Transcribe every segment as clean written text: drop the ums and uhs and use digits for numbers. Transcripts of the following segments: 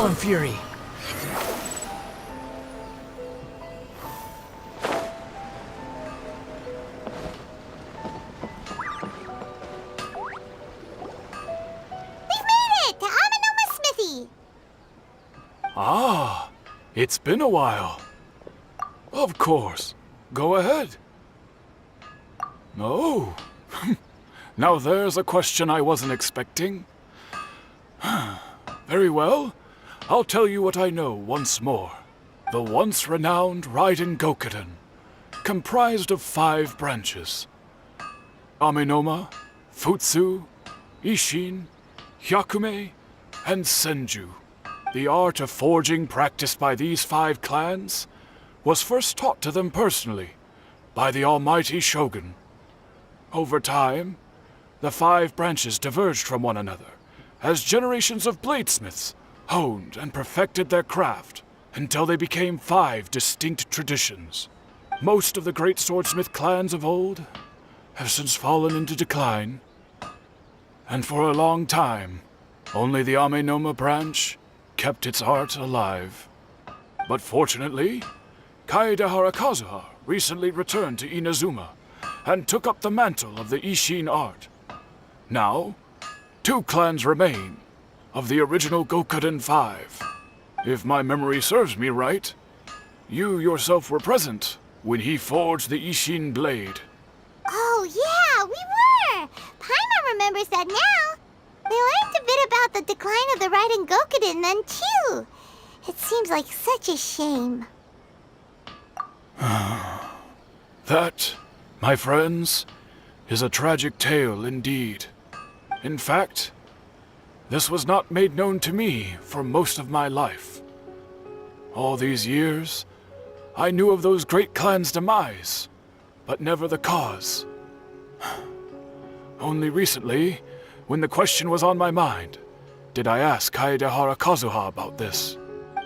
Fallen Fury. Ah, it's been a while. Of course. Go ahead. Oh. Now there's a question I wasn't expecting. Very well. I'll tell you what I know once more. The once renowned Raiden Gokuden, comprised of 5 branches. Amenoma, Futsu, Ishin, Hyakume, and Senju. The art of forging practiced by these 5 clans was first taught to them personally by the almighty Shogun. Over time, the 5 branches diverged from one another as generations of bladesmiths honed and perfected their craft until they became 5 distinct traditions. Most of the great swordsmith clans of old have since fallen into decline, and for a long time, only the Amenoma branch kept its art alive. But fortunately, Kaedehara Kazuha recently returned to Inazuma and took up the mantle of the Ishin art. Now, 2 clans remain of the original Gokuden 5. If my memory serves me right, you yourself were present when he forged the Ishin blade. Oh yeah, we were! Paimon remembers that now. We learned a bit about the decline of the Raiden Gokuden then, too. It seems like such a shame. That, my friends, is a tragic tale indeed. In fact, this was not made known to me for most of my life. All these years, I knew of those great clans' demise, but never the cause. Only recently, when the question was on my mind, did I ask Kaedehara Kazuha about this.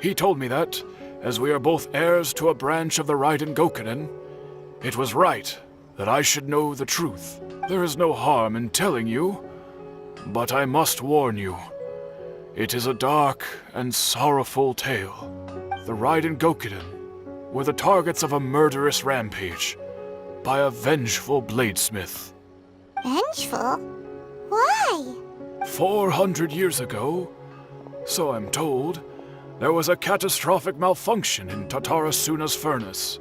He told me that, as we are both heirs to a branch of the Raiden Gokuden, it was right that I should know the truth. There is no harm in telling you, but I must warn you. It is a dark and sorrowful tale. The Raiden Gokuden were the targets of a murderous rampage by a vengeful bladesmith. Vengeful? Why? 400 years ago, so I'm told, there was a catastrophic malfunction in Tatarasuna's furnace.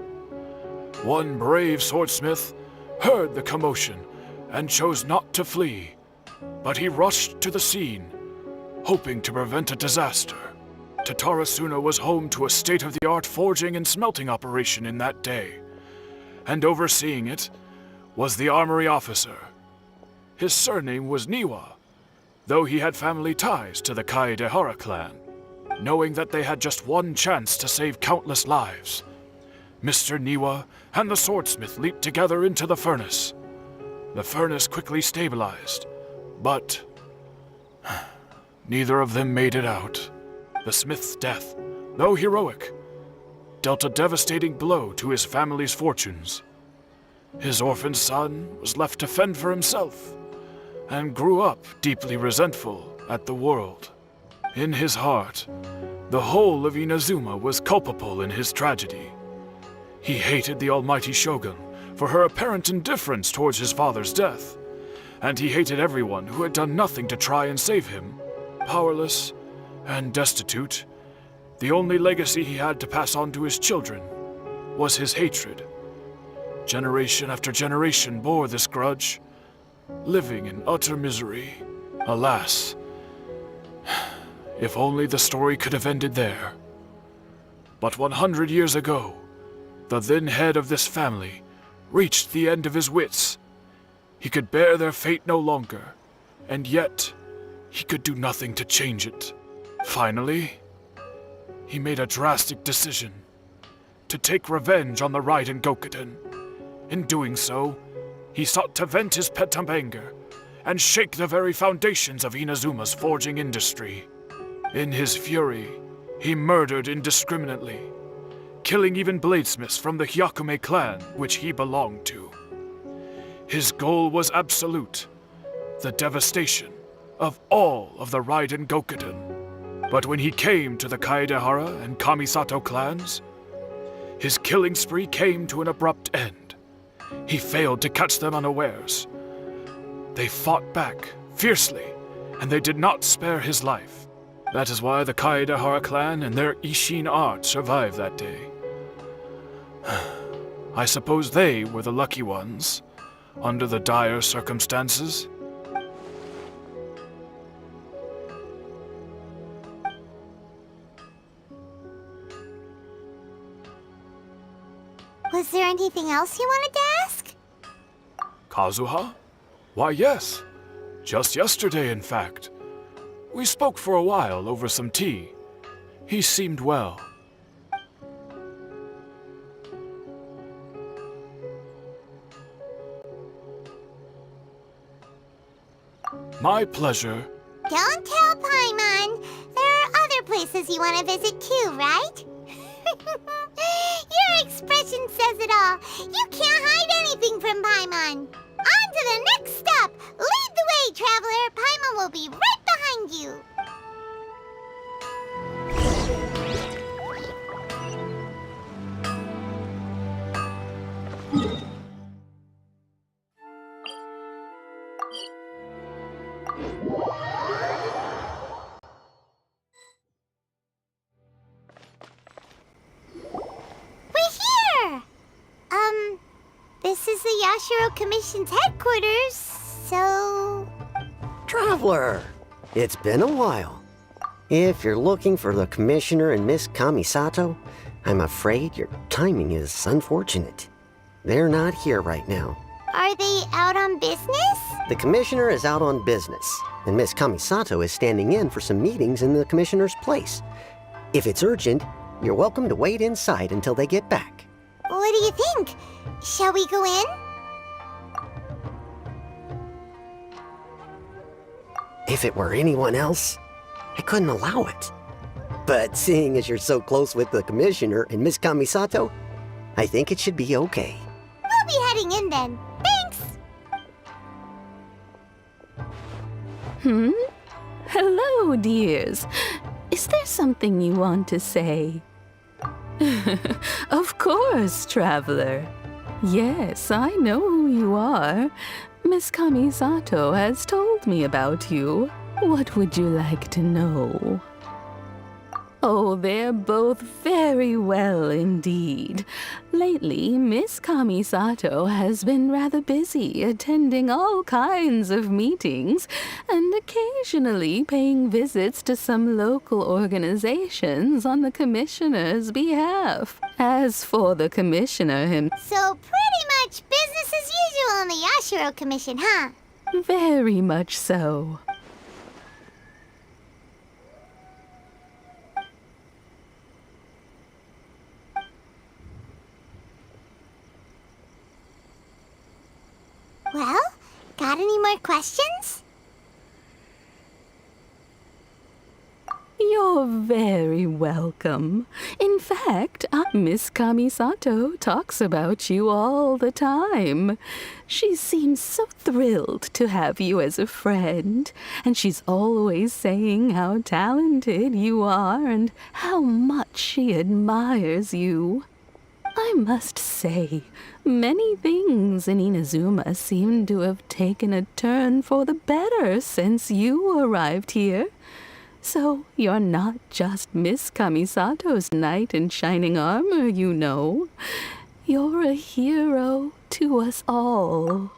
One brave swordsmith heard the commotion and chose not to flee, but he rushed to the scene, hoping to prevent a disaster. Tatarasuna was home to a state-of-the-art forging and smelting operation in that day, and overseeing it was the armory officer. His surname was Niwa, though he had family ties to the Kaedehara clan. Knowing that they had just one chance to save countless lives, Mr. Niwa and the swordsmith leaped together into the furnace. The furnace quickly stabilized, but neither of them made it out. The smith's death, though heroic, dealt a devastating blow to his family's fortunes. His orphaned son was left to fend for himself, and grew up deeply resentful at the world. In his heart, the whole of Inazuma was culpable in his tragedy. He hated the almighty Shogun for her apparent indifference towards his father's death, and he hated everyone who had done nothing to try and save him. Powerless and destitute, the only legacy he had to pass on to his children was his hatred. Generation after generation bore this grudge, living in utter misery. Alas, if only the story could have ended there. But 100 years ago, the then head of this family reached the end of his wits. He could bear their fate no longer, and yet he could do nothing to change it. Finally, he made a drastic decision to take revenge on the Raiden Gokuden. In doing so, he sought to vent his pent-up anger and shake the very foundations of Inazuma's forging industry. In his fury, he murdered indiscriminately, killing even bladesmiths from the Hyakume clan which he belonged to. His goal was absolute, the devastation of all of the Raiden Gokuden. But when he came to the Kaedehara and Kamisato clans, his killing spree came to an abrupt end. He failed to catch them unawares. They fought back fiercely, and they did not spare his life. That is why the Kaedehara clan and their Ishin art survived that day. I suppose they were the lucky ones, under the dire circumstances. Was there anything else you wanted to ask? Kazuha? Why, yes. Just yesterday, in fact. We spoke for a while over some tea. He seemed well. My pleasure. Don't tell Paimon. There are other places you want to visit too, right? Your expression says it all. You can't hide anything from Paimon. On to the next stop. Lead the way, traveler. Paimon will be right behind you. This is the Yashiro Commission's headquarters, so... Traveler, it's been a while. If you're looking for the Commissioner and Miss Kamisato, I'm afraid your timing is unfortunate. They're not here right now. Are they out on business? The Commissioner is out on business, and Miss Kamisato is standing in for some meetings in the Commissioner's place. If it's urgent, you're welcome to wait inside until they get back. What do you think? Shall we go in? If it were anyone else, I couldn't allow it. But seeing as you're so close with the Commissioner and Miss Kamisato, I think it should be okay. We'll be heading in then. Thanks! Hello, dears. Is there something you want to say? Of course, traveler. Yes, I know who you are. Miss Kamisato has told me about you. What would you like to know? Oh, they're both very well indeed. Lately, Miss Kamisato has been rather busy attending all kinds of meetings and occasionally paying visits to some local organizations on the Commissioner's behalf. As for the Commissioner So pretty much business as usual on the Yashiro Commission, huh? very much so. Well, got any more questions? You're very welcome. In fact, Miss Kamisato talks about you all the time. She seems so thrilled to have you as a friend, and she's always saying how talented you are and how much she admires you. I must say, many things in Inazuma seem to have taken a turn for the better since you arrived here. So you're not just Miss Kamisato's knight in shining armor, you know. You're a hero to us all.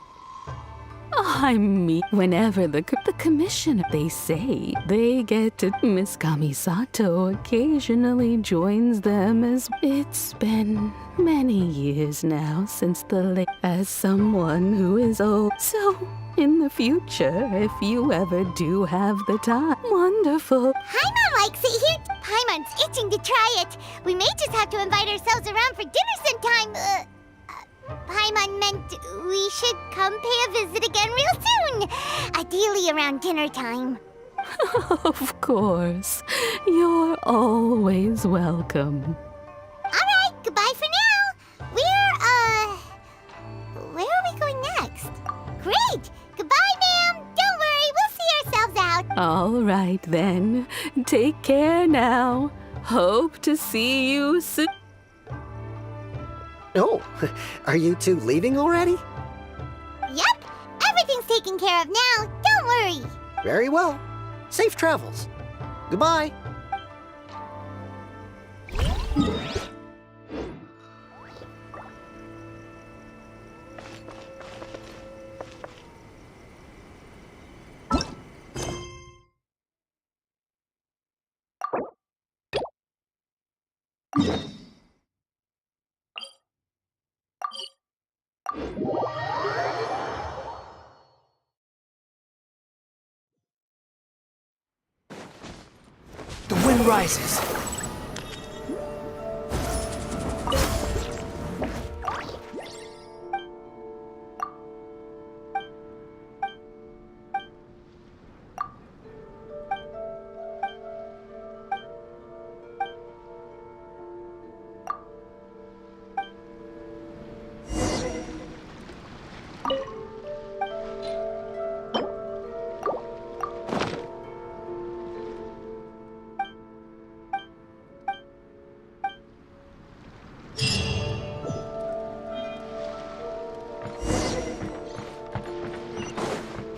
I mean, whenever the Commissioner, they say they get to... Miss Kamisato occasionally joins them as... It's been many years now since as someone who is old. So, in the future, if you ever do have the time, wonderful. Paimon likes it here. Paimon's itching to try it. We may just have to invite ourselves around for dinner sometime. Paimon meant we should come pay a visit again real soon. Ideally around dinner time. Of course. You're always welcome. Alright, goodbye for now. Where are we going next? Great! Goodbye, ma'am. Don't worry, we'll see ourselves out. All right then. Take care now. Hope to see you soon. Oh, are you two leaving already? Yep, everything's taken care of now. Don't worry. Very well. Safe travels. Goodbye. The wind rises.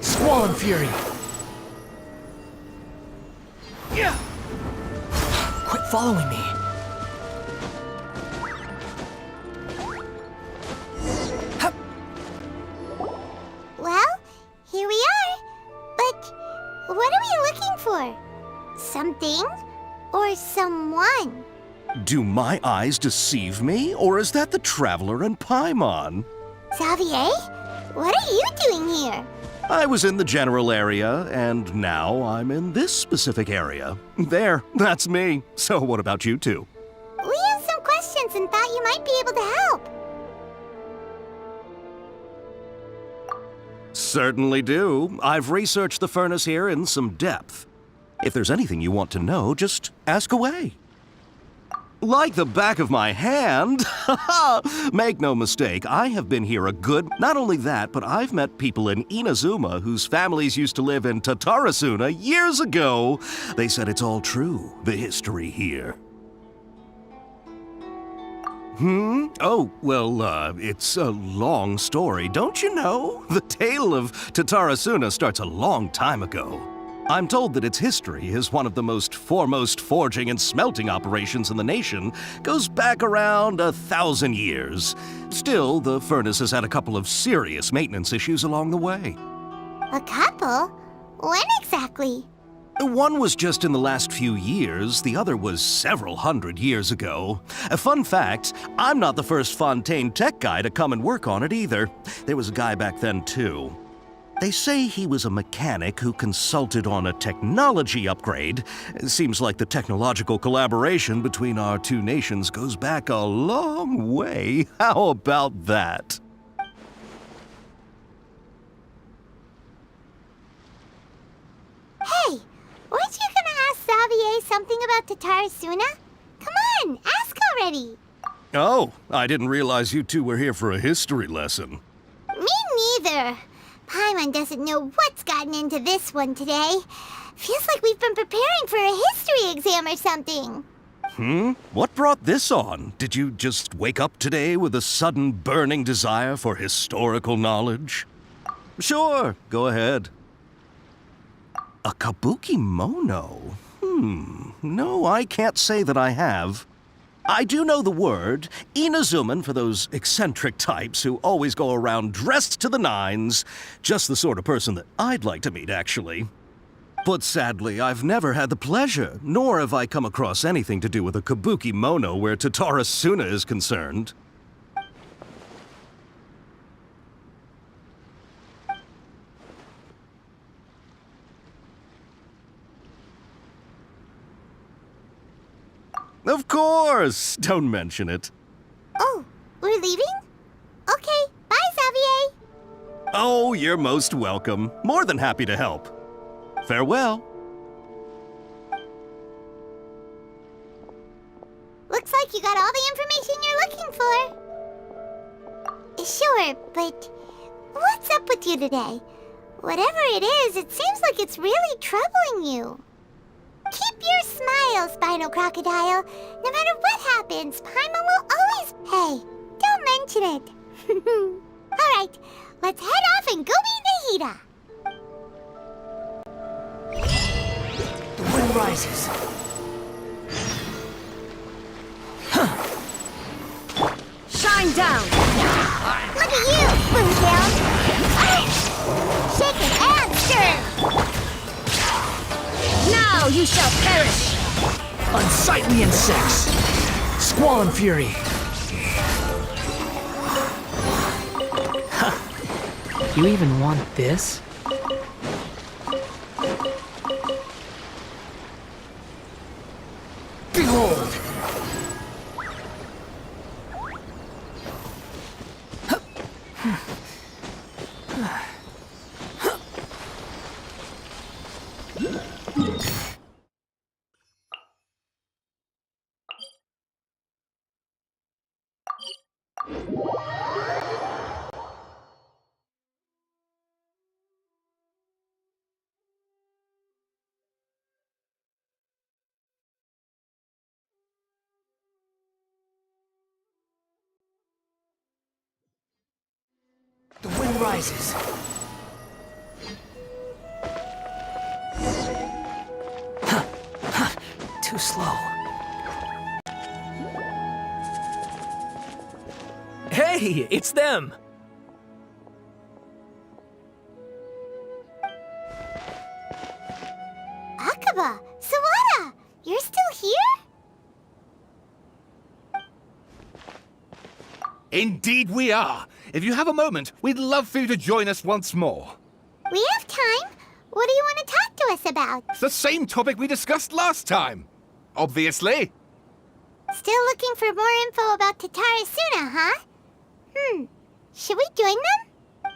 Squall and fury. Yeah. Quit following me. Hup. Well, here we are. But what are we looking for? Something or someone? Do my eyes deceive me, or is that the Traveler and Paimon? Xavier, what are you doing here? I was in the general area, and now I'm in this specific area. There, that's me. So what about you two? We have some questions and thought you might be able to help. Certainly do. I've researched the furnace here in some depth. If there's anything you want to know, just ask away. Like the back of my hand. Make no mistake, I have been here a good... Not only that, but I've met people in Inazuma whose families used to live in Tatarasuna years ago. They said it's all true, the history here. Oh, well, it's a long story, don't you know? The tale of Tatarasuna starts a long time ago. I'm told that its history is one of the most foremost forging and smelting operations in the nation, goes back around 1,000 years. Still, the furnace has had a couple of serious maintenance issues along the way. A couple? When exactly? One was just in the last few years, the other was several hundred years ago. A fun fact, I'm not the first Fontaine tech guy to come and work on it either. There was a guy back then too. They say he was a mechanic who consulted on a technology upgrade. It seems like the technological collaboration between our two nations goes back a long way. How about that? Hey, weren't you gonna ask Xavier something about Tatarasuna? Come on, ask already. Oh, I didn't realize you two were here for a history lesson. Me neither. Paimon doesn't know what's gotten into this one today. Feels like we've been preparing for a history exam or something. What brought this on? Did you just wake up today with a sudden burning desire for historical knowledge? Sure, go ahead. A kabuki mono? No, I can't say that I have. I do know the word, Inazuman for those eccentric types who always go around dressed to the nines. Just the sort of person that I'd like to meet, actually. But sadly, I've never had the pleasure, nor have I come across anything to do with a kabuki mono where Tatarasuna is concerned. Of course! Don't mention it. Oh, we're leaving? Okay, bye, Xavier. Oh, you're most welcome. More than happy to help. Farewell. Looks like you got all the information you're looking for. Sure, but what's up with you today? Whatever it is, it seems like it's really troubling you. Keep your smile, Spinal Crocodile. No matter what happens, Paimon will always pay. Don't mention it. Alright, let's head off and go meet Nahida. The wind rises. Shine down! Look at you, Spoontail! Shake it and stir! Now you shall perish! Unsightly insects. Squall and fury. Huh. You even want this? Behold! The wind rises. Too slow. Hey, it's them! Akaba, Sawada, you're still here? Indeed we are. If you have a moment, we'd love for you to join us once more. We have time. What do you want to talk to us about? It's the same topic we discussed last time. Obviously. Still looking for more info about Tatara Suna, huh? Should we join them?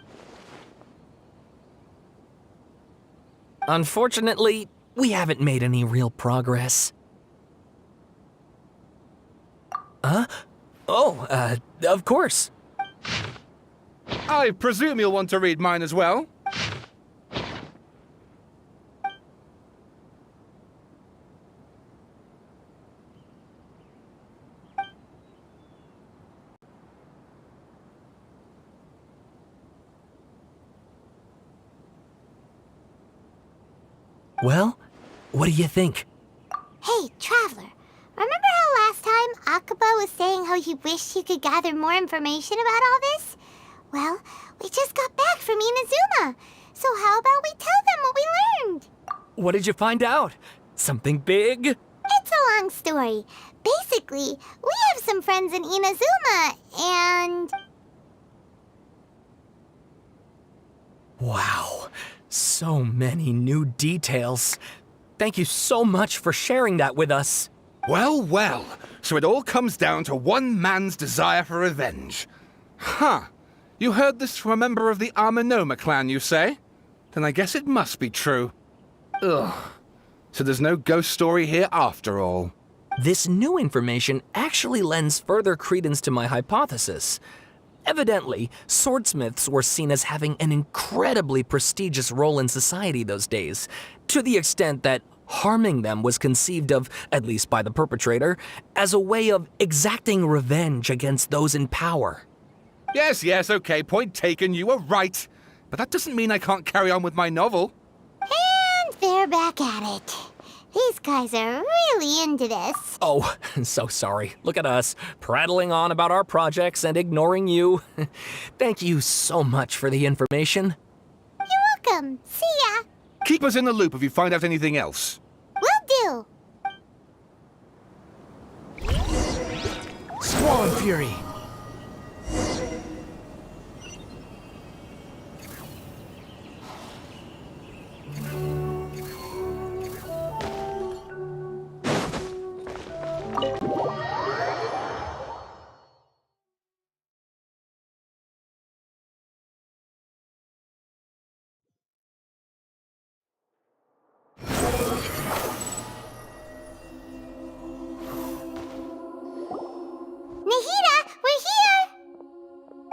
Unfortunately, we haven't made any real progress. Huh? Oh, of course. I presume you'll want to read mine as well? Well, what do you think? Hey, Traveler. Remember how last time Akaba was saying how he wished he could gather more information about all this? Well, we just got back from Inazuma. So how about we tell them what we learned? What did you find out? Something big? It's a long story. Basically, we have some friends in Inazuma, and... Wow, so many new details. Thank you so much for sharing that with us. Well, well. So it all comes down to one man's desire for revenge. Huh. You heard this from a member of the Armanoma clan, you say? Then I guess it must be true. Ugh. So there's no ghost story here after all. This new information actually lends further credence to my hypothesis. Evidently, swordsmiths were seen as having an incredibly prestigious role in society those days, to the extent that harming them was conceived of, at least by the perpetrator, as a way of exacting revenge against those in power. Yes, okay, point taken, you were right. But that doesn't mean I can't carry on with my novel. And they're back at it. These guys are really into this. Oh, so sorry. Look at us, prattling on about our projects and ignoring you. Thank you so much for the information. You're welcome. See ya. Keep us in the loop if you find out anything else. Will do. Squall and fury. Nahida, we're here!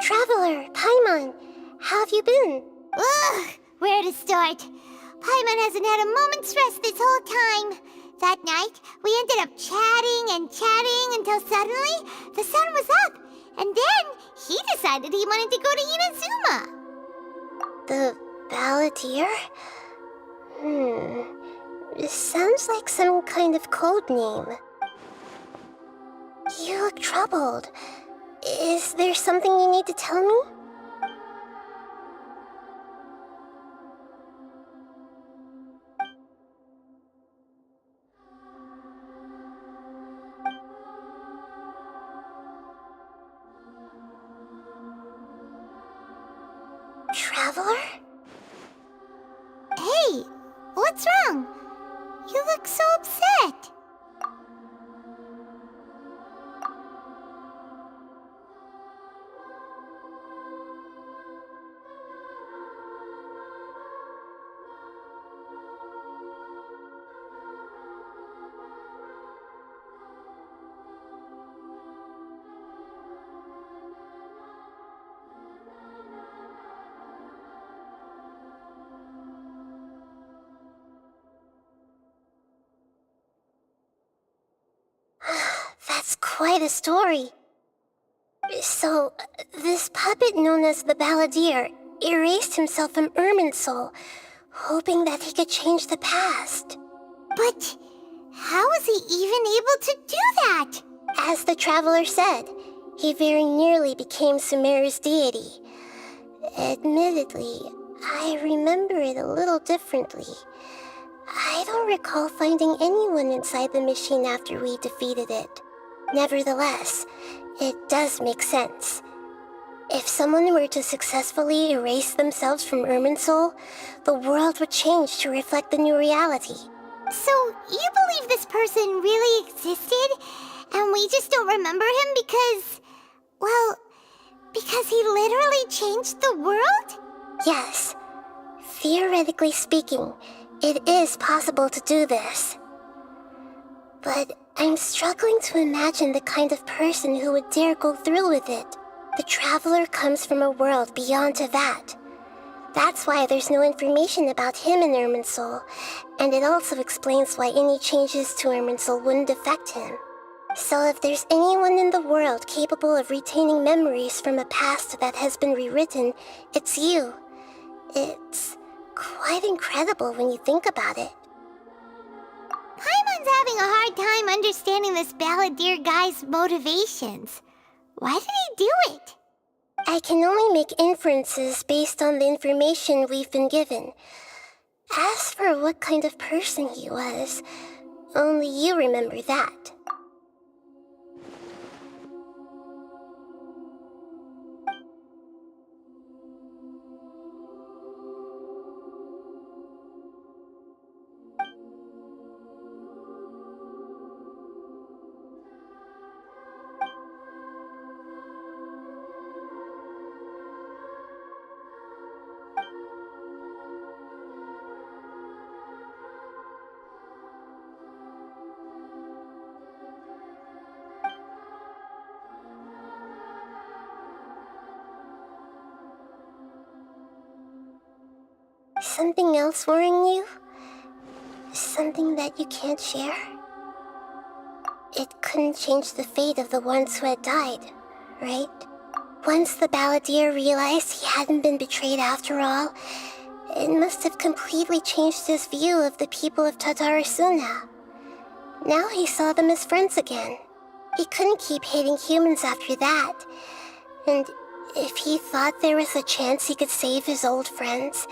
Traveler, Paimon, how have you been? Ugh, where to to start. Paimon hasn't had a moment's rest this whole time. That night, we ended up chatting and chatting until suddenly the sun was up. And then he decided he wanted to go to Inazuma. The Balladeer? This sounds like some kind of code name. You look troubled. Is there something you need to tell me? Traveler? Hey, what's wrong? You look so upset. That's quite a story. So, this puppet known as the Balladeer erased himself from Irminsul, hoping that he could change the past. But how was he even able to do that? As the Traveler said, he very nearly became Sumeru's deity. Admittedly, I remember it a little differently. I don't recall finding anyone inside the machine after we defeated it. Nevertheless, it does make sense. If someone were to successfully erase themselves from Irminsul, the world would change to reflect the new reality. So, you believe this person really existed, and we just don't remember him because... well, because he literally changed the world? Yes. Theoretically speaking, it is possible to do this. But I'm struggling to imagine the kind of person who would dare go through with it. The Traveler comes from a world beyond Tevat. That's why there's no information about him in Irminsul, and it also explains why any changes to Irminsul wouldn't affect him. So if there's anyone in the world capable of retaining memories from a past that has been rewritten, it's you. It's quite incredible when you think about it. Paimon's having a hard time understanding this Balladeer guy's motivations. Why did he do it? I can only make inferences based on the information we've been given. As for what kind of person he was, only you remember that. Something else worrying you? Something that you can't share? It couldn't change the fate of the ones who had died, right? Once the Balladeer realized he hadn't been betrayed after all, it must have completely changed his view of the people of Tatarasuna. Now he saw them as friends again. He couldn't keep hating humans after that. And if he thought there was a chance he could save his old friends,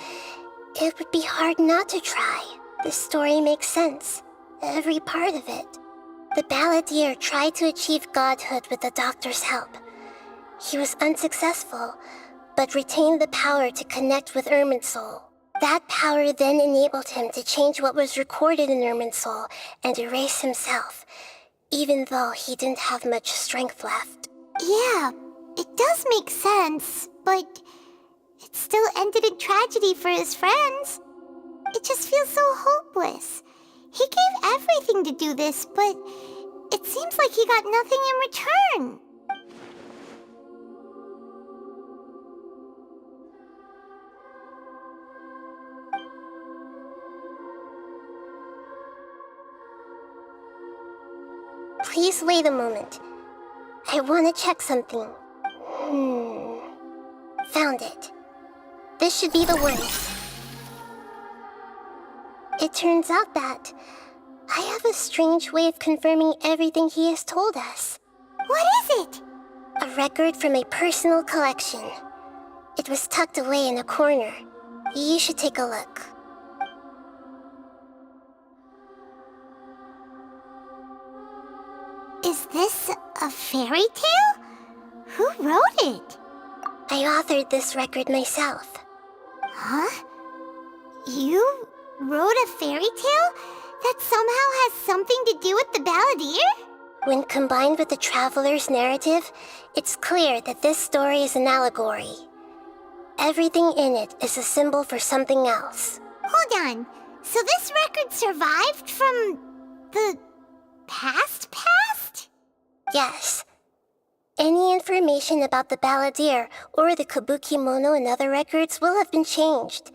it would be hard not to try. The story makes sense. Every part of it. The Balladeer tried to achieve godhood with the Doctor's help. He was unsuccessful, but retained the power to connect with Irminsul. That power then enabled him to change what was recorded in Irminsul and erase himself, even though he didn't have much strength left. Yeah, it does make sense, but it still ended in tragedy for his friends. It just feels so hopeless. He gave everything to do this, but it seems like he got nothing in return. Please wait a moment. I want to check something. Found it. This should be the one. It turns out that I have a strange way of confirming everything he has told us. What is it? A record from a personal collection. It was tucked away in a corner. You should take a look. Is this a fairy tale? Who wrote it? I authored this record myself. Huh? You wrote a fairy tale that somehow has something to do with the balladeer? When combined with the traveler's narrative, it's clear that this story is an allegory. Everything in it is a symbol for something else. Hold on. So this record survived from the past? Yes. Any information about the balladeer or the kabuki mono in other records will have been changed.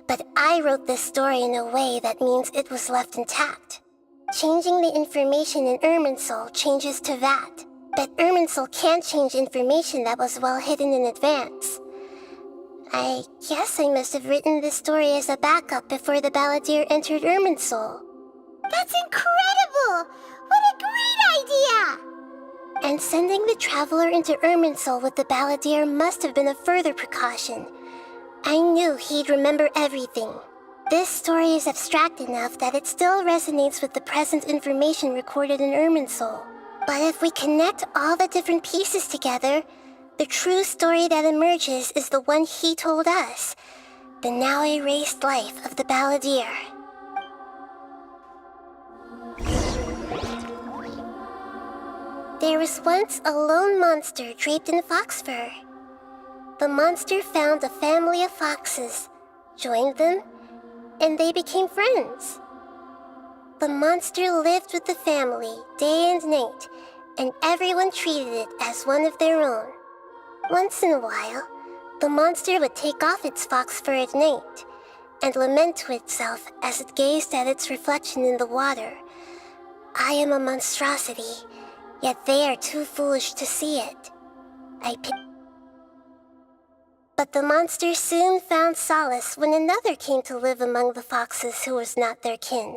But I wrote this story in a way that means it was left intact. Changing the information in Irminsul changes to that. But Irminsul can't change information that was well hidden in advance. I guess I must have written this story as a backup before the balladeer entered Irminsul. That's incredible! What a great idea! And sending the traveler into Irminsul with the balladeer must have been a further precaution. I knew he'd remember everything. This story is abstract enough that it still resonates with the present information recorded in Irminsul. But if we connect all the different pieces together, the true story that emerges is the one he told us, the now erased life of the balladeer. There was once a lone monster draped in fox fur. The monster found a family of foxes, joined them, and they became friends. The monster lived with the family day and night, and everyone treated it as one of their own. Once in a while, the monster would take off its fox fur at night and lament to itself as it gazed at its reflection in the water. I am a monstrosity, yet they are too foolish to see it. But the monster soon found solace when another came to live among the foxes who was not their kin.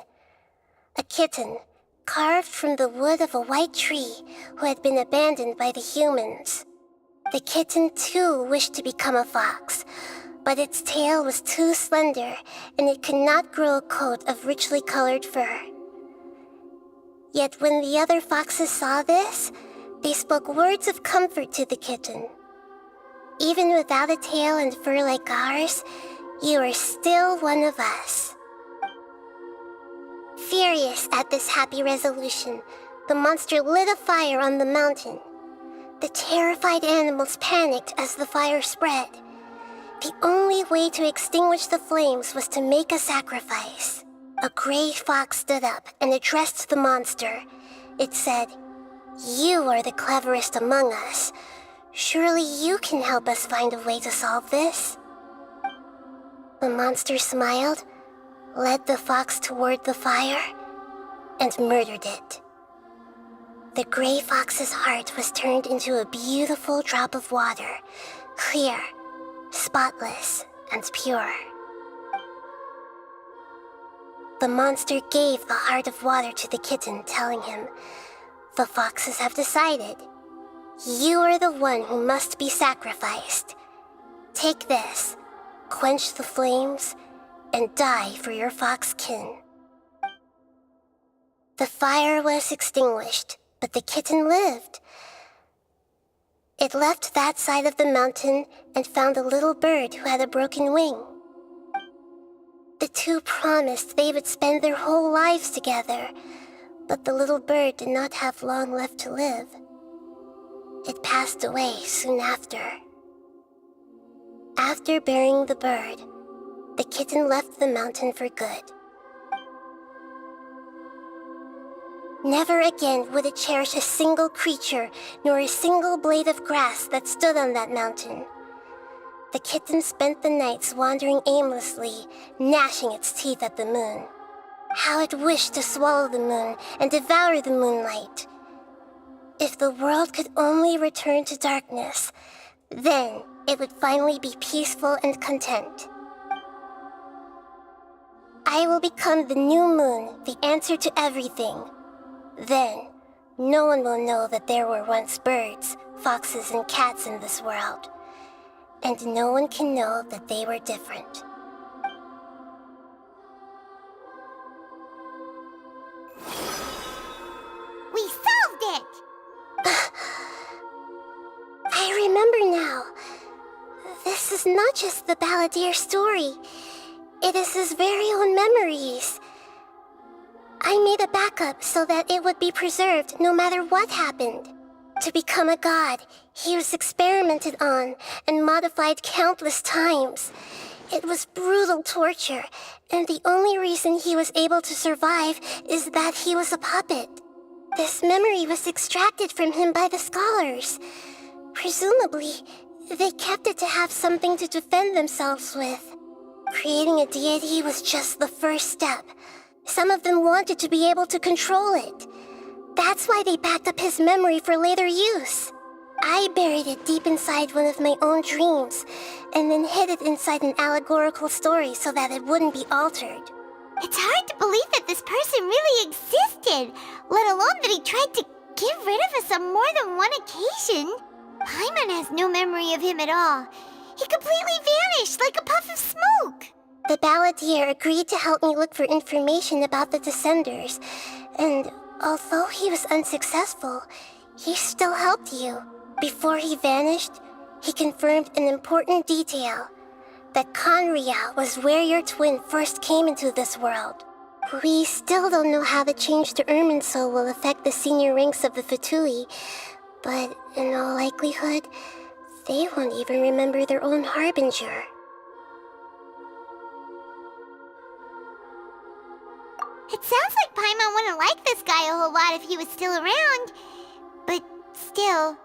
A kitten, carved from the wood of a white tree who had been abandoned by the humans. The kitten too wished to become a fox, but its tail was too slender and it could not grow a coat of richly colored fur. Yet when the other foxes saw this, they spoke words of comfort to the kitten. Even without a tail and fur like ours, you are still one of us. Furious at this happy resolution, the monster lit a fire on the mountain. The terrified animals panicked as the fire spread. The only way to extinguish the flames was to make a sacrifice. A gray fox stood up and addressed the monster. It said, "You are the cleverest among us. Surely you can help us find a way to solve this." The monster smiled, led the fox toward the fire, and murdered it. The gray fox's heart was turned into a beautiful drop of water, clear, spotless, and pure. The monster gave the heart of water to the kitten, telling him, "The foxes have decided. You are the one who must be sacrificed. Take this, quench the flames, and die for your fox kin." The fire was extinguished, but the kitten lived. It left that side of the mountain and found a little bird who had a broken wing. The two promised they would spend their whole lives together, but the little bird did not have long left to live. It passed away soon after. After burying the bird, the kitten left the mountain for good. Never again would it cherish a single creature nor a single blade of grass that stood on that mountain. The kitten spent the nights wandering aimlessly, gnashing its teeth at the moon. How it wished to swallow the moon and devour the moonlight. If the world could only return to darkness, then it would finally be peaceful and content. I will become the new moon, the answer to everything. Then, no one will know that there were once birds, foxes, and cats in this world. And no one can know that they were different. We solved it! I remember now. This is not just the Balladeer story. It is his very own memories. I made a backup so that it would be preserved no matter what happened. To become a god, he was experimented on and modified countless times. It was brutal torture, and the only reason he was able to survive is that he was a puppet. This memory was extracted from him by the scholars. Presumably, they kept it to have something to defend themselves with. Creating a deity was just the first step. Some of them wanted to be able to control it. That's why they backed up his memory for later use. I buried it deep inside one of my own dreams, and then hid it inside an allegorical story so that it wouldn't be altered. It's hard to believe that this person really existed, let alone that he tried to get rid of us on more than one occasion. Paimon has no memory of him at all. He completely vanished like a puff of smoke. The Balladeer agreed to help me look for information about the Descenders, and although he was unsuccessful, he still helped you. Before he vanished, he confirmed an important detail, that Conria was where your twin first came into this world. We still don't know how the change to Irminsul will affect the senior ranks of the Fatui, but in all likelihood, they won't even remember their own Harbinger. It sounds like Paimon wouldn't like this guy a whole lot if he was still around. But still,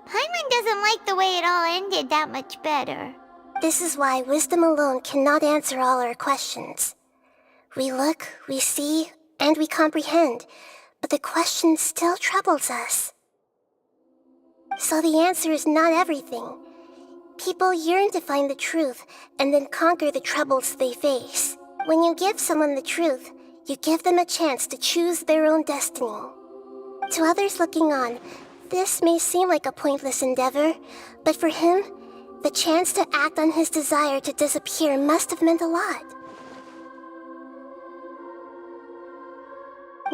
Paimon doesn't like the way it all ended that much better. This is why wisdom alone cannot answer all our questions. We look, we see, and we comprehend, but the question still troubles us. So the answer is not everything. People yearn to find the truth and then conquer the troubles they face. When you give someone the truth, you give them a chance to choose their own destiny. To others looking on, this may seem like a pointless endeavor, but for him, the chance to act on his desire to disappear must have meant a lot.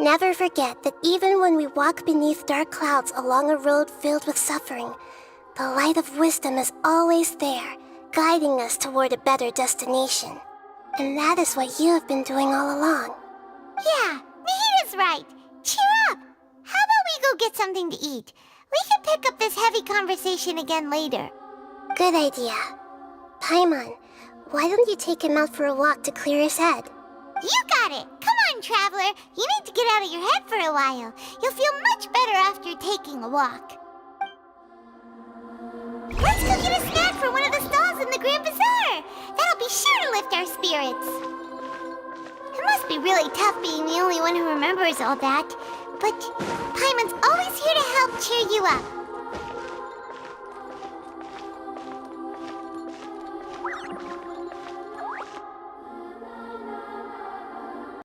Never forget that even when we walk beneath dark clouds along a road filled with suffering, the light of wisdom is always there, guiding us toward a better destination. And that is what you have been doing all along. Yeah, Nahita's right. Cheer up. How about we go get something to eat? We can pick up this heavy conversation again later. Good idea. Paimon, why don't you take him out for a walk to clear his head? You got it. Come on, traveler. You need to get out of your head for a while. You'll feel much better after taking a walk. Let's go get a snack from one of the stalls in the Grand Bazaar. That'll be sure to lift our spirits. It must be really tough being the only one who remembers all that. But Paimon's always here to help cheer you up.